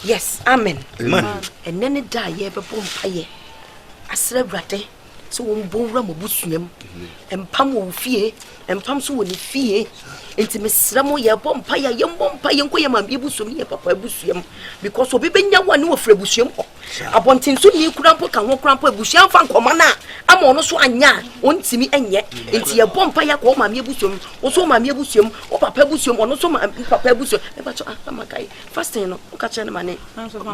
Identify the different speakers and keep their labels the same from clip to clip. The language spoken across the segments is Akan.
Speaker 1: Yes, amen. And then die ye be bom paye. Asre brate. So won bon ram obusuam. Empam wo fie, empam so woni fie. Enti mesra mo ye bom paye, ye bom paye nko ye mam ebusuam ye papa ebusuam because obi benya wane wo fra ebusuam ho. Abontin so ni kurampo kan ho kurampo ebusuam fa nkoma na ama ono so anya ontimi enye. Enti ye bom paye ko mam ebusuam, wo so mam ebusuam, wo papa ebusuam, ono so papa ebusuam. E ba cho amakai. Fasting no, o ka che na mane.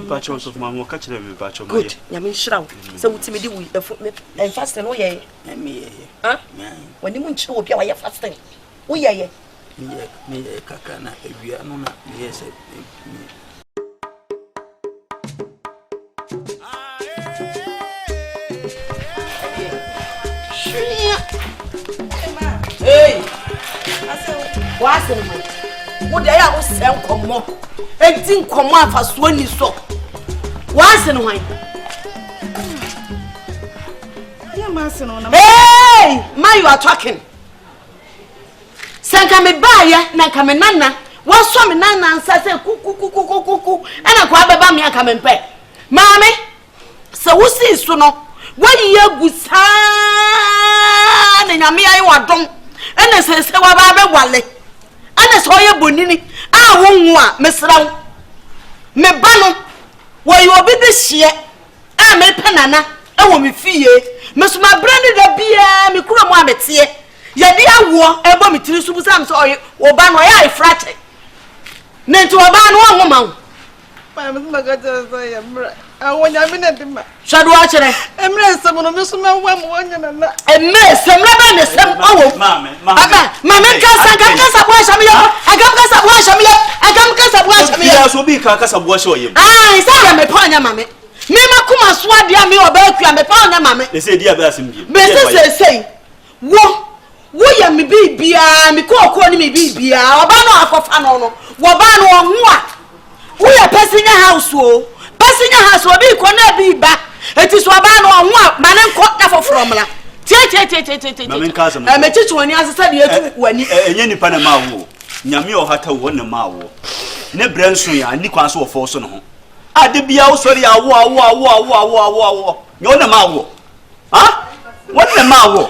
Speaker 2: Ba cho so mam o ka che me ba cho ma ye.
Speaker 1: Good. Nyame nshira wo. Se wutimi di wi en fasting no ye.
Speaker 3: Me ye.
Speaker 1: Ah? Wani mun chi obi a wa ye fasting. Wo ye.
Speaker 3: Me kaka na ewia no na me se
Speaker 1: hey what's in my wo dey a wo sen komo enti komo afaso ni so what's in my hey man you are talking Sanka me baye na ka me nana wo so me nana nsa se kuku ana kwa beba me aka me mpe maame se wo si so no wayi agusa na nyame ayi wadom ana se wa ba be wale ana so ye bonini a wo nwu a mesraw me ba no wayi obi de hie a me penana e wo me fie mesuma brand da bia me kuro mo amete yedi awo ebo mitiri subu sam so oba no ya ifrache nenti oba no ahoma wo
Speaker 4: ma me magaja so ya mra awonya me na dima
Speaker 1: shadu a kire
Speaker 4: emre sem no me so ma wa mo wonya na
Speaker 1: emre sem na ba ne sem owo mama ka sabu ashami ya agam ka sabu ashami ya
Speaker 2: ya so bi ka sabu ashami ya
Speaker 1: ah isa ya me ponya mame me makuma so adia me oba akua me ponya mame
Speaker 2: they say dia ba asim bi
Speaker 1: be say wo ya mi bibia mi ko ni mi bibia oba no akofa no wo ba no ho a wo ya passenger house obi ko na biba eti so oba no ho a mane nko na foforo mla tie
Speaker 2: mame nka asem
Speaker 1: me chichi woni asesa de etu wani
Speaker 2: enye nipa na ma wo nyame o hata wo na ma wo ne branso ya ni kwan so wo fo so no ho ade bia wo sori awo nyo na ma wo ha what the mawo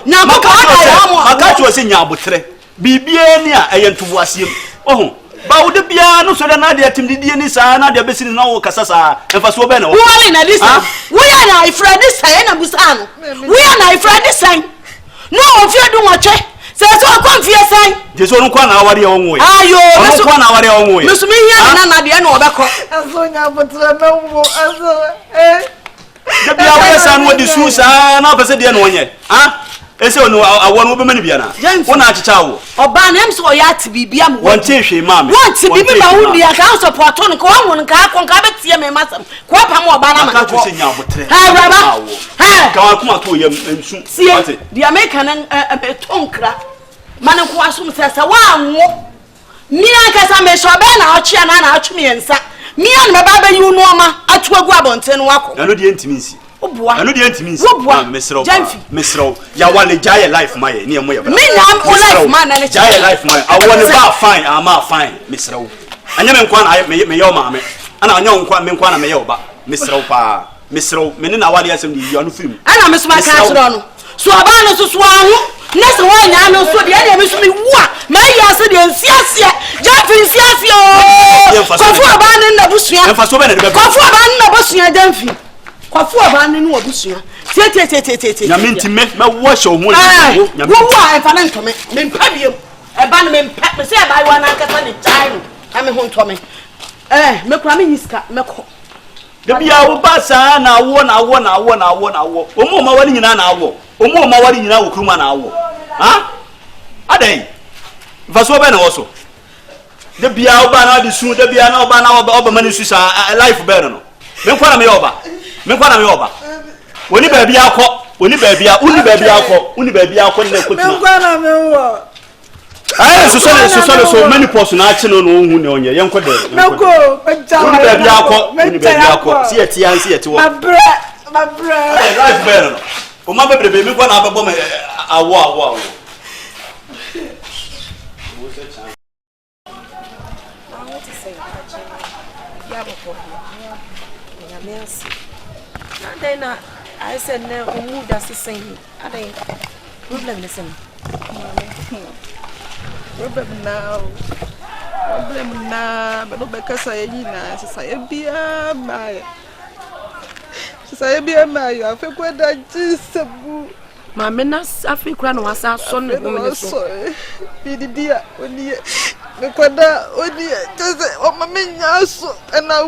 Speaker 2: makacho ose nyabotre bibie ni a eyentubu asiem ohun ba wo de bia no so da na de atimdidie ni saa na de besini na wo kasa saa emfa so be na wo
Speaker 1: wali na lisa wo ya na ifradi sai na busa no wo ya na ifradi sai no ofie du nwoche se so konfie sai
Speaker 2: jesu no kwa na aware ya onwo
Speaker 1: ayo
Speaker 2: no kwa na aware ya onwo
Speaker 1: mesumi hia na de na obekọ
Speaker 4: aso nyabotre na wo aso
Speaker 2: de bia we san wo di su saa na pese de na onye ha ese onu awon wo be mani bia na wo na achicha wo
Speaker 1: oba na em so ya ti bibia mo
Speaker 2: won tie hwe ma me
Speaker 1: won ti bibi ba wo dia ka support no ko won ka akon ka betie me masam ko pa mo oba na ma
Speaker 2: ko se nya botre
Speaker 1: ha braba ha
Speaker 2: ka wa kuma to yem nsu
Speaker 1: ate the american tonkra man ko asum sesa wa anwo mi aka sa me so be na ochia na atweme ensa mi an me ba be yu no ma atu agu abonte no wako
Speaker 2: na no de ntimi nsi
Speaker 1: obua
Speaker 2: na no de ntimi nsi mesro ya wale jaye life maye ni emo ya bra
Speaker 1: mi na o life man na
Speaker 2: jaye life maye awone ba fine ama fine mesro anya me nkwa na me yo ma me ana anya nkwa me nkwa na me yo ba mesro pa mesro me ni na wale asem di yo no film
Speaker 1: ana me so ma ka sro no so aba no so so ahu nese wo nya no so de na me so mi wu a me ya se de nsiasia jamfi nsiasia o kofu aba ne na busua
Speaker 2: emfa so be na de be
Speaker 1: kofu aba ne na busua jamfi kofu aba ne no busua tie
Speaker 2: nya minti me wo hye wo
Speaker 1: nya wo a emfa na ntome me mpa biem eba ne me mpa me se eba wa na nkasa ne chai no ka me ho ntome me kura me yiska me ko
Speaker 2: de bia wo ba saa na wo omo ma wali nyina na awo omo ma wali nyina wo kuruma na awo ha adai vaso be na wo so de bia wo ba na de su de bia na wo ba na oba mani su sa life be no me kwa na me oba woni ba bia akọ uni ba bia akọ ne ko tina
Speaker 4: me kwa na me wo
Speaker 2: ai so many person na achi no hu ne onye yenko de
Speaker 4: meko
Speaker 2: uni ba bia akọ si eti an si eti wo
Speaker 4: ma bra
Speaker 2: life be no o ma bebrebe me kwa na abebo me awo
Speaker 5: Yes. And then I said, no, that's the same. I think problem the same.
Speaker 4: Problem now. But no because I na society my. Society my. I feel quite that just
Speaker 5: Mamma nas Africa no wasa son woman so.
Speaker 4: Be the dear only the quada only just on my miniaso and I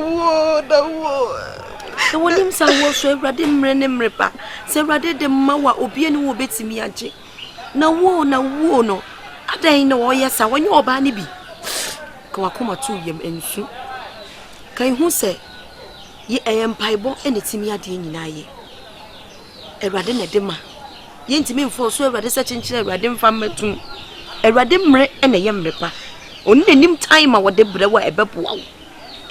Speaker 5: The one him say wo so Ewrade mre ne mrepa. Se Ewrade de mawa obi ne wo betimi age. Na wo no. Adan na wo yesa wonye oba ne bi. Ka wakoma to yem ensu. Kan hu se ye empaibo ene timi ade nyina ye. Ewrade na de ma. Ye ntimi mfo so Ewrade se chinchire Ewrade mfa matum. Ewrade mre ene ye mrepa. Oni nim time a wo de bre wa ebepo wo.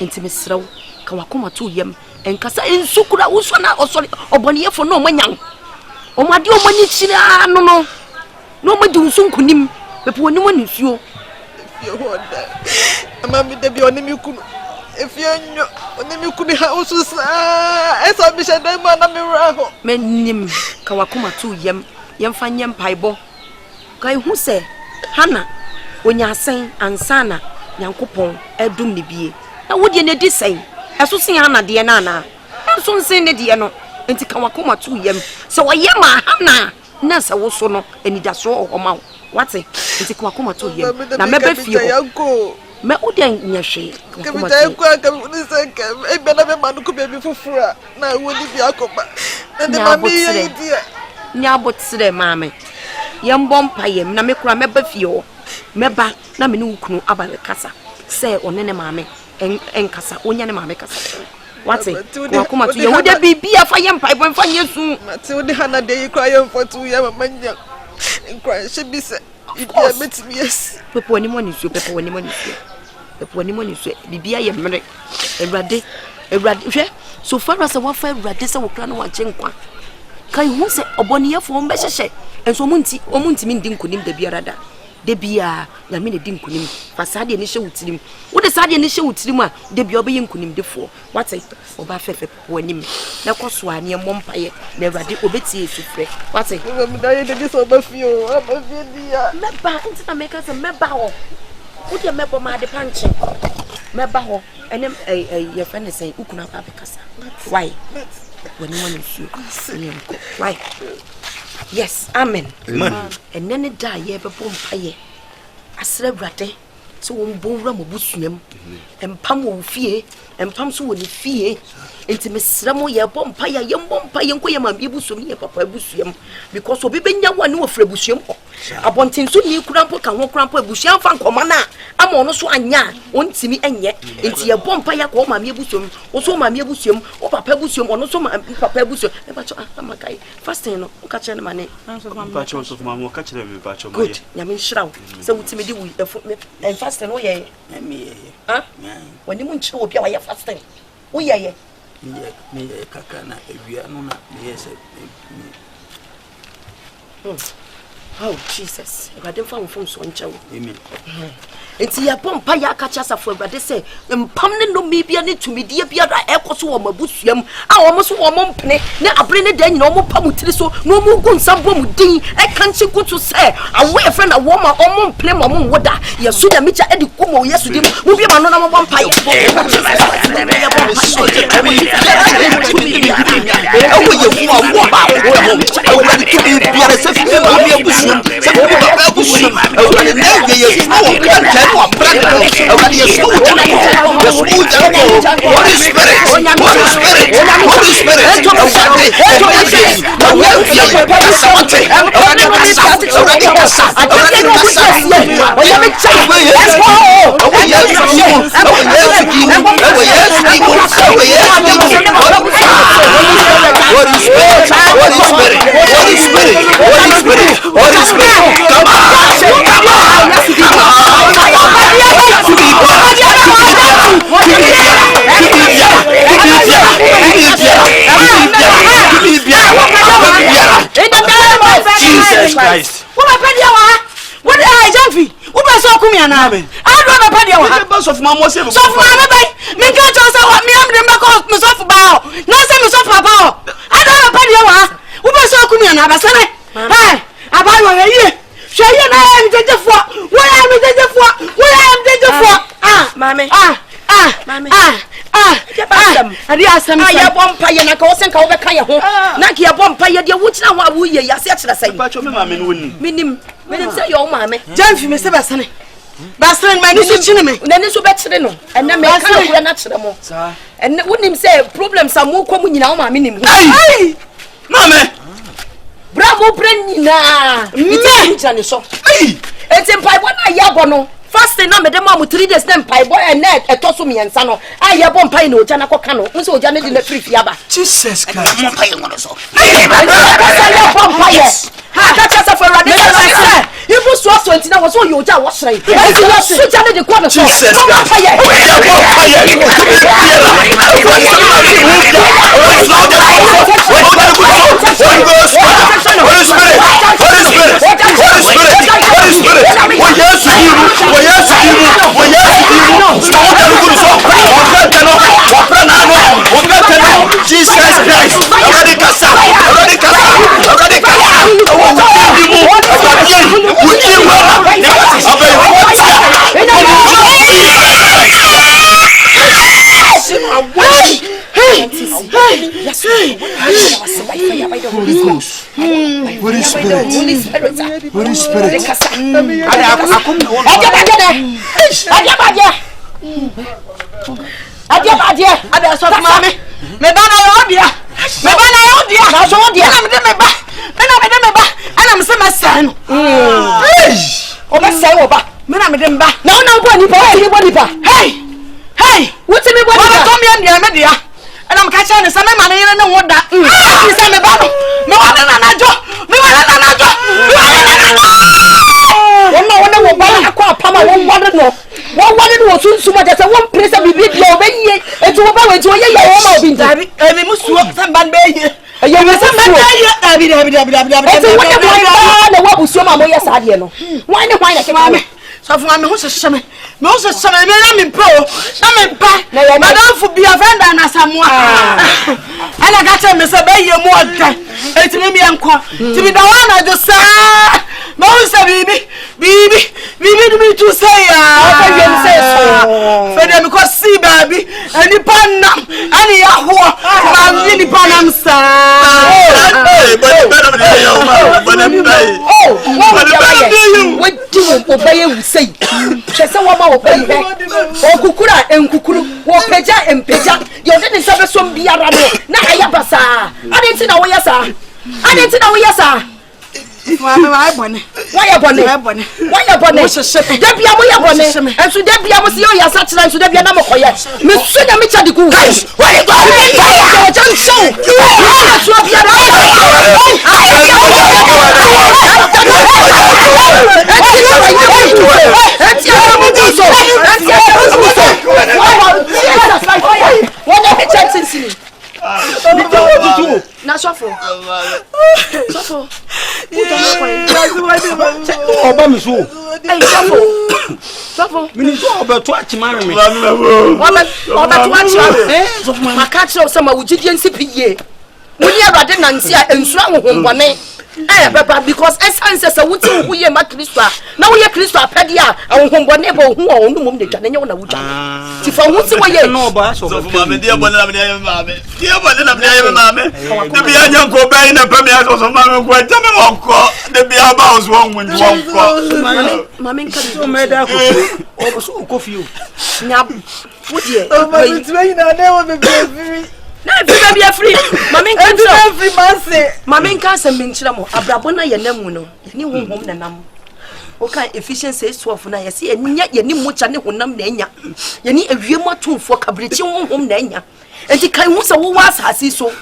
Speaker 5: Ntimi srew ka wakoma to yem enkasa ensukura usona osori oboniyefo no manyan omade omani chira no madi unsunkunim bepo oni mo nisuo
Speaker 4: you wonder amami de bi oni mi kunu efianyo oni mi kunu ha ususa esa bi shede ma na mi raho
Speaker 5: menim ka wakoma to yemfa nyem paibo kai hu se hana onya asen ansana nyankopon adum ne bie na wodi ne di sen eso sin hana de na eso nsen ne de no enti ka wakoma to yem se woyema hana na se wo so no enidaso ohoma wate enti ka wakoma to yem na mebe fie ho me odi nyehwe
Speaker 4: ka bi ta ko ka bi se ka e be na be manu ko be bi fufura na wodi bi akoba na de mami ye di
Speaker 5: nya botsire mame yembom payem na me kura meba fie ho meba na me ne ukunu aba kasa se onene mame enkasa onya ne mame kasa wate wakoma to ye woda bibia fa ye mpa ibon fa yesu
Speaker 4: mate wodi hana de yi kwa ye mfotu ye mamanya nkwa she bi se bibia betimi yes
Speaker 5: pepo ani mo ni so bibia ye mre Ewrade hwe so far as wa fa Ewrade se wo kra no wa chenkwa kai hu se oboniyefo mbe hyehye enso omunti mi ndi nkonim da biara da de bia ya me ne di nkonim fa sade ne hye wutirim wo de sade ne hye wutirim a de bia obeye nkonim defo wate oba fefe wanim na koso ane mompaye na Ewrade obeti esufre wate
Speaker 4: me da ye de so ba fio aba fie dia
Speaker 5: meba ntina meka se meba ho wo de mebo ma de panche meba ho enem ye friend say ukuna ba be kasa why when you want to why yes amen and then it die ye be pompaye asre Ewrade so won bonwura mobusuam empam wo fie empam so woni fie enti mesramo ye pompaye ye pompaye nko ye mambe busuam ye papa busuam because obi benya wani wo fra busuam ho abontin so ni kurampo kan ho kurampo busuam fa nkoma na ama ono so anya ontimi enye enti ye pompaye ko mambe busuam wo so mambe busuam wo papa busuam ono so papa busuam e ba cho amakai fasting no ka che na mane
Speaker 2: ba cho so mama ka che me ba cho
Speaker 5: good nyame nshiraw se wutimi di wu en fasting wo ye
Speaker 3: me
Speaker 5: ha wani mun chi obi a wa ye fasting wo ye
Speaker 3: me kaka na ewia no na yes
Speaker 5: oh Jesus Ewrade fa mfom so nchewo
Speaker 3: amen
Speaker 5: enti ya pompa ya kacha safo Ewrade se mpam ne no mi bia ne tumidie bia da ekoso wo mabusuam a wo mo so wo mpene ne abre ne da nyina wo pam tiri so no mu gu nsabo mu din e kanchi kutu se awe e friend wo ma wo mpene mo mo woda yesu da micha edi kumo yesu dim mu bia ma no na mo pompa ye
Speaker 2: Jesus Christ.
Speaker 1: What I Jamfi? Who was so come here now? I don't know about your
Speaker 2: Boss of Mama, so
Speaker 1: me catch us what me am the
Speaker 5: problem.
Speaker 1: Ade asem
Speaker 5: I ya bompa ye na ka wo sen ka wo be ka ye ho. Na ka ya bompa ye de wo kina ho a wo ye ya se akira sai.
Speaker 2: Pa cho me ma me no woni.
Speaker 5: Minim say yo ma me.
Speaker 1: Jamfi me se basane. Basane ma ni so chine me.
Speaker 5: Na ni so be kire no. Enne me ka na kura na kire mo.
Speaker 3: Sa.
Speaker 5: Enne wonim say problem sa mo kwa mu nyina wo ma me nim.
Speaker 1: Ai!
Speaker 2: Mame.
Speaker 5: Bravo branyina. Iti ncha ni so.
Speaker 2: Ai!
Speaker 5: Enti mpai bona ya bo no. Fasting na me dem am 3 days na mpai boy and net etoso miensa no. Aye bo mpai na oja na koka no. Nso oja na di na free fiaba.
Speaker 3: Jesus Christ.
Speaker 2: Mo pa ye ngono so.
Speaker 5: Aye bo mpai. Ha ka cha for radio say. Ibu so 20 na wo so oja wo shrei. Enti na suja na de kwa no so.
Speaker 2: Jesus
Speaker 5: Christ.
Speaker 3: Holy Spirit.
Speaker 1: Ada so mama. Me ba na yo dia. Me ba na yo dia. Na so dia. Na me de me ba. Ana me se masa no. O ba sai wo ba. Me na me de me ba.
Speaker 5: Na una bo ni pa.
Speaker 1: Hey. Hey.
Speaker 5: Wuti me bo ni
Speaker 1: Ba
Speaker 5: pa.
Speaker 1: to me ndia me dia. Ana me ka cha ne se me ma ne yere ne woda. Ni se me ba no. Me wa na na jo.
Speaker 5: Wona wo ba akwa pama wo wade no. Wo wade no sunsu ma jase wo presa bibi bia obeyi etu wo ba we tu ye wo ma obi nta.
Speaker 1: Ebi musuo samban be ye.
Speaker 5: Ye wo
Speaker 1: Samban be ye. Abi.
Speaker 5: Etu wo de mo na wo busuo ma mo ye saade no. Wan ne hwan na ke
Speaker 1: Mama. So for me ho hye me. Me ho hye me na me pro. Na me ba. Madam fu bia venda na samoa. Ana ga che me se be ye mu oda. Eti me bia nko. Ti bi da wana do sa. Me ho se bibi me to say ya.
Speaker 5: What are you saying?
Speaker 1: Fe dem ko si baby. Ani panam. Ani ya ho. Ma ni panam sa.
Speaker 5: Chese wa ma obayi he okukura enkukuru wo peja empeja de ode ni sabe so biara no na aya basa ade ti na wo yesa
Speaker 1: Why bonne?
Speaker 5: Da bia mo ye bonne enso da bia mo se yo yasa kira enso da bia na mo koye me so nya me cha de ku why go o jan show so bia
Speaker 3: Oba mi so.
Speaker 5: Hey, Safo.
Speaker 3: Mini so oba to achimare me.
Speaker 5: Oba to achimare. Makachi o sama wujidie nsipiye. Muni abade nansi a ensura hohombone. Papa, because essence is a wuti who ye ma Kristo a na wo ye Kristo apede a hohombone bo hu a onu mum de twa na nye wo na wutwa. Ti fa wuti wo ye
Speaker 3: No ba so.
Speaker 2: Mama dia bonna na dia mama. Dia bonna na dia mama. De bia nyanko ba ina pa me aso so mama ko tame wonko. De bia ba os won wonko.
Speaker 5: Mama nka
Speaker 3: So me da ko. O so ko fi o.
Speaker 5: nya wudie.
Speaker 4: Oh, my baby, na ne wo be free.
Speaker 5: Na fi be free. Mama nka
Speaker 4: Every
Speaker 5: so.
Speaker 4: free man say.
Speaker 5: Mama nka se menkyira mo abrabo na ye namu no. Ni honhom na nam. Okay, efficiency is 12 na yesi ye ni mocha ne honam na enya. Ye ni awiemu atumfo kabrechi honhom na enya. Enti kan hu se wo wasase so.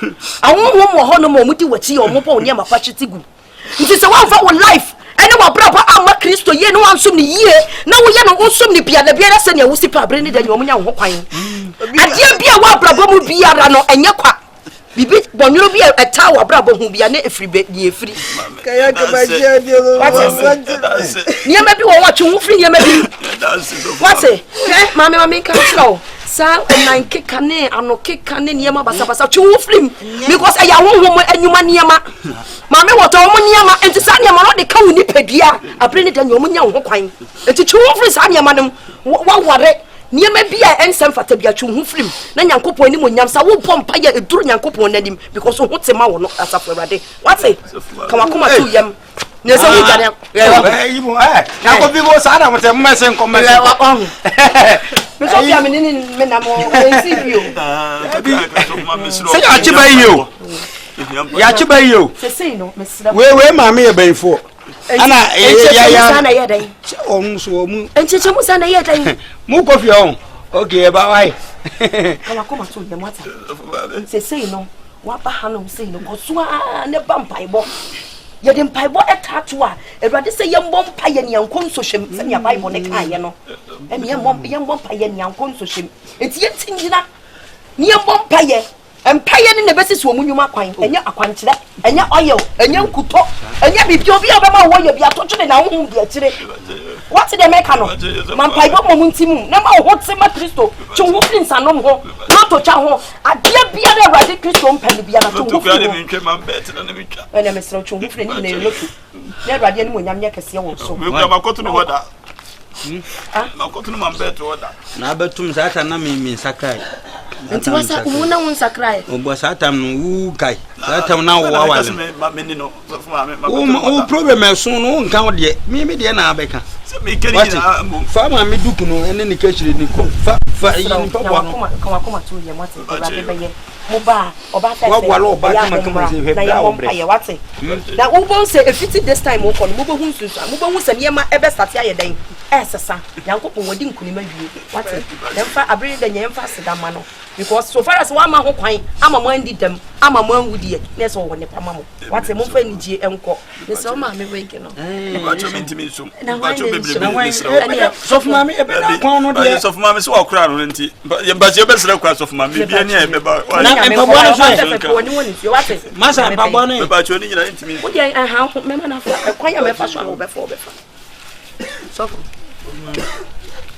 Speaker 5: Ahonhom wo ho no mo mudi wachi o mo pa oni amafa chetigu. Nti se wan fa wo life ene wo braba amma Kristo ye no ansum ni yie na wo ye no nsum ni bia na bia na se ne wo si pa bre ni da ni wo nya ho kwan. Ade bia wo braba mu biara no enye kwa. Bibi bonwiro bi eta wo braba hu bia na efribe ni efri.
Speaker 4: Kaya ka ba je di o.
Speaker 5: Niema bi wo watwe wo fri niema bi. What's mama kan tro. Sa online keka ne ano keka ne niema basa twe wo fri because aya honhom anyuma niema. Mama woto wo niema enti sa niema no de ka wo ni padua apre ne da nyom nya wo kwan. Enti twe wo fri sa niema no wo ware niema bia ensem fata bia twu hu film na nyankopon ni monyam sa wo pompa ya eduru nyankopon nanim because ho tema wo no asafo Awurade wate kamakoma tu yam ne se wo gane
Speaker 3: ibo nyankopon go sa na mte mmese nkomese
Speaker 5: me so bia me ni me na mo ensibio
Speaker 3: se ya chiba iyo ya chiba iyo
Speaker 5: se sei no mesra
Speaker 3: we maame ye benfo ana ya
Speaker 5: sana ye dai
Speaker 3: so mu
Speaker 5: encheche mu sana ye dai
Speaker 3: mu kofi on okay ba wai
Speaker 5: kamakoma tu yam wate se sei no wa ba hanom sei no ko so ne bampaibo ye dem paibo etato a Awurade se ye mbom paye ne yankon so hwem se ne Bible ne kan ye no emi ye mbom paye ne yankon so hwem enti ye tingina ne mbom paye empaye ne nebesisi omunyuma kwan enya akwankyere enya oil enya nkuto enya bibia obi obema wo ye bia totwene na ho bia kire what the make no man paibo momuntimu na ma ho tsema Kristo chungu pinsanom ho na to cha ho adia bia na Awurade Kristo mpani bia na chungu
Speaker 2: fi mi ntwe man bet na mi twa
Speaker 5: ena mesro chungu fi ni na lotu na Awurade ni monyam nya kese wo so
Speaker 2: me kwa makoto no hoda makoto no man bet hoda
Speaker 3: na betum sata na mi sakai
Speaker 5: nti wasa umuna won sakrai
Speaker 3: obo satam no wu kai satam na wo awale
Speaker 2: me ni no
Speaker 3: o problem eso no nka wo de me de na abeka
Speaker 2: se me keri na
Speaker 3: fa ma me duku no ene ne kachire ni ko fa yin papa no
Speaker 5: koma tu ye mate Awurade beye mo ba oba ta
Speaker 3: wa wala oba kama se
Speaker 5: na ya won paye wate na wo bon se efiti this time wo ko no mo bo hu nsusu mo bo hu se niema ebe start aye dan esesa yankopon wodi nkunima wie wate demfa abiri da nyemfa sedama no because so far as one man ho kwan ama mo andi dem ama mo anwudie na so wo ne pama mo wate mo fa ni gie enko ne so ma me wege no
Speaker 2: ba cho mintimi so
Speaker 5: ba cho
Speaker 2: bebre
Speaker 3: so fuma me ebe na kwan no de
Speaker 2: so fuma me so okra no nti ba je be sere kwa so fuma me bia ni e be ba
Speaker 3: na empabo no so
Speaker 5: woni woni fi wate
Speaker 3: masa empabo no
Speaker 2: ba cho ni nyina ntimi
Speaker 5: wo de ha me ma na fa kwan ya me fa so wo be fa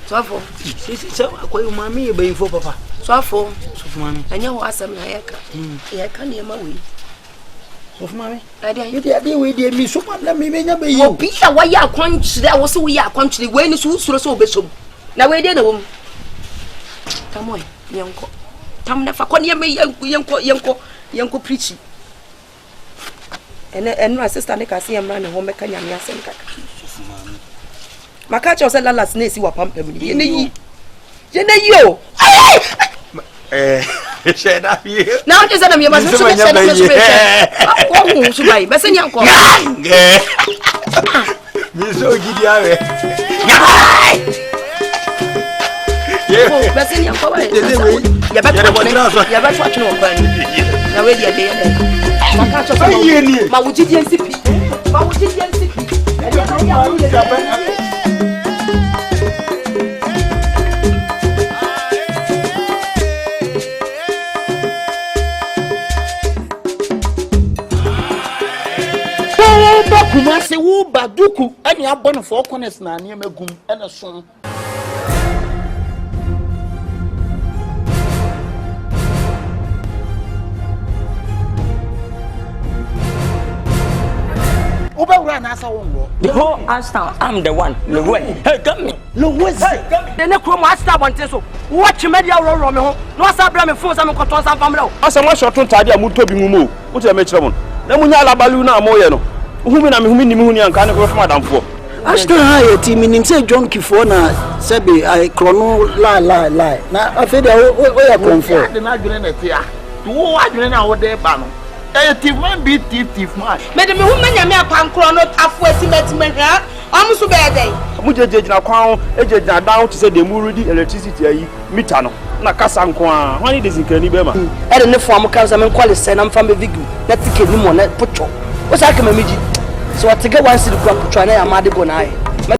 Speaker 5: Sofo.
Speaker 3: Si akoy mami e ben fo papa.
Speaker 5: Sofo.
Speaker 3: Sofo mami.
Speaker 5: Anya ho asem na yeka. Yeka ne ma we.
Speaker 3: Sofo mami.
Speaker 5: Ade
Speaker 3: ade we de mi so na me menya be yi.
Speaker 5: Obi a wa ya akwankyere a wo se wo ya akwankyere we ni so usuro so obesom. Na we de na wo. Come on, yenko. Tam na fa ko ne me yenko preach. Eno assistant ka se yamra ne ho meka nyame asem kaka. Maka cho se lalas na esi wa pampam ni ye o
Speaker 3: she na bi
Speaker 5: na o je se na me ma so be se na so be o so bai be se nyanko
Speaker 3: mi so gidi awe
Speaker 5: ye be se nyanko ba ya ba twa no ba ni na we dia de maka cho se ma wo gidi nsipi
Speaker 6: kuma se wo baduku ani abon for corners na ne magum ene so Obawura na asa wongo
Speaker 5: the whole Aston I'm the one hey come me ne kro mo Aston bonte so watch media ro me ho no asa bra me phone sa me koton sa famre
Speaker 2: asa mo short ntade a mutobi ngumo wo te me kire mo na munya alabalu na mo ye no humi na me humi ni me huni anka ne ko from adamfo
Speaker 6: Aston high team nim say John Kifo na sebi I chrono lie na afede o ya konfo de na adwene na tia to wo adwene na wo de ba no thief man be thief man
Speaker 1: me de me hu manya me akwankro no afo etimetime ha amusu be dey
Speaker 2: mu jejejina kwan ejejina down to say the muridi electricity ayi meter no na kasa nko a hwani de zinkani be ma
Speaker 5: e de ne fo am kan sa me kwale se na mfa me vigu na tike ni mo na pocho o sa ka mamiji so atege wan si de kwa pocho na ya ma de bo na ai